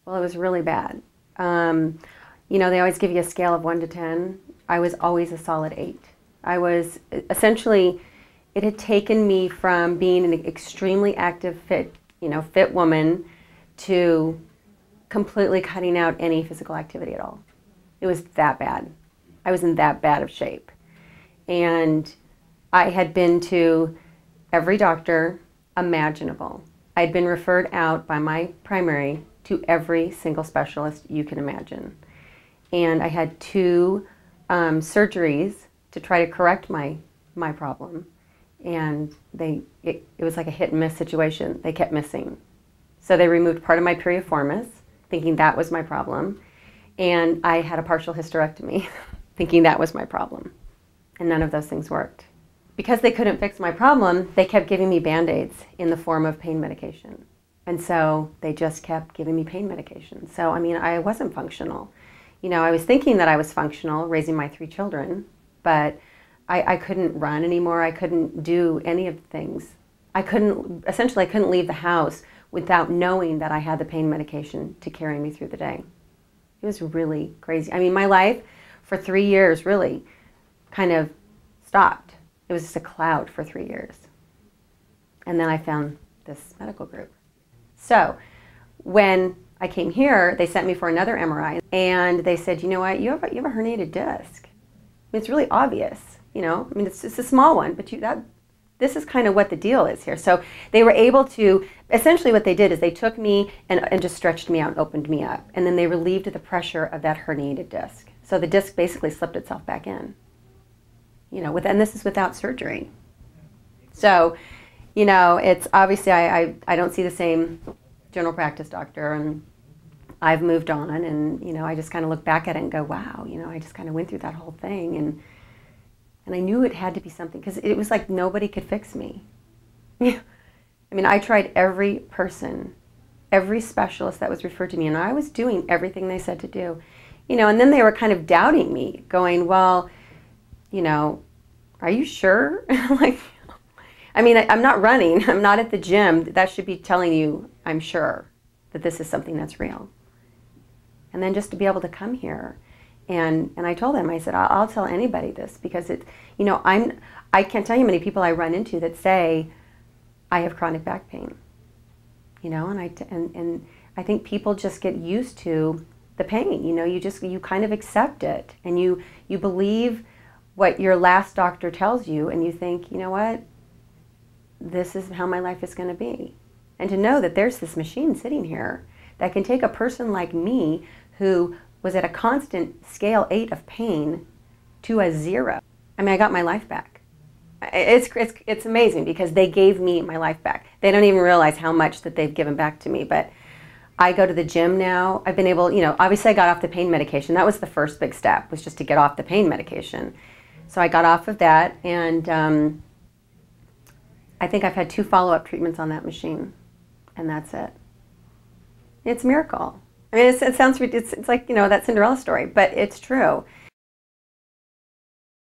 Well, it was really bad. You know, they always give you a scale of 1 to 10. I was always a solid 8. I was essentially, it had taken me from being an extremely active, fit woman to completely cutting out any physical activity at all. It was that bad. I was in that bad of shape. And I had been to every doctor imaginable. I'd been referred out by my primary to every single specialist you can imagine. And I had 2 surgeries to try to correct my problem. And it was like a hit and miss situation. They kept missing. So they removed part of my piriformis, thinking that was my problem. And I had a partial hysterectomy, thinking that was my problem. And none of those things worked. Because they couldn't fix my problem, they kept giving me Band-Aids in the form of pain medication. And so they just kept giving me pain medication. So, I mean, I wasn't functional. You know, I was thinking that I was functional, raising my 3 children, but I couldn't run anymore. I couldn't do any of the things. Essentially, I couldn't leave the house without knowing that I had the pain medication to carry me through the day. It was really crazy. I mean, my life for 3 years really kind of stopped. It was just a cloud for 3 years. And then I found this medical group. So when I came here, they sent me for another MRI, and they said, you know what, you have a herniated disc. I mean, it's really obvious, you know. I mean, it's a small one, but this is kind of what the deal is here. So they were able to, essentially what they did is they took me and just stretched me out and opened me up, and then they relieved the pressure of that herniated disc. So the disc basically slipped itself back in, you know, and this is without surgery. So, you know, it's obviously I don't see the same general practice doctor, and I've moved on, and, you know, I just kind of look back at it and go, wow, you know, I just kind of went through that whole thing, and I knew it had to be something, because it was like nobody could fix me. I mean, I tried every person, every specialist that was referred to me, and I was doing everything they said to do, you know, and then they were kind of doubting me, going, well, you know, are you sure? Like, I mean, I'm not running, I'm not at the gym. That should be telling you I'm sure that this is something that's real. And then just to be able to come here, and I told them, I said, I'll tell anybody this, because it, you know, I can't tell you how many people I run into that say, I have chronic back pain, you know, and I think people just get used to the pain, you know, you kind of accept it, and you believe what your last doctor tells you, and you think, you know what, this is how my life is going to be. And to know that there's this machine sitting here that can take a person like me who was at a constant scale 8 of pain to a 0. I mean, I got my life back. It's amazing, because they gave me my life back. They don't even realize how much that they've given back to me. But I go to the gym now. I've been able, you know, obviously I got off the pain medication. That was the first big step, was just to get off the pain medication. So I got off of that, and I think I've had 2 follow-up treatments on that machine, and that's it. It's a miracle. I mean, it sounds, it's like, you know, that Cinderella story, but it's true.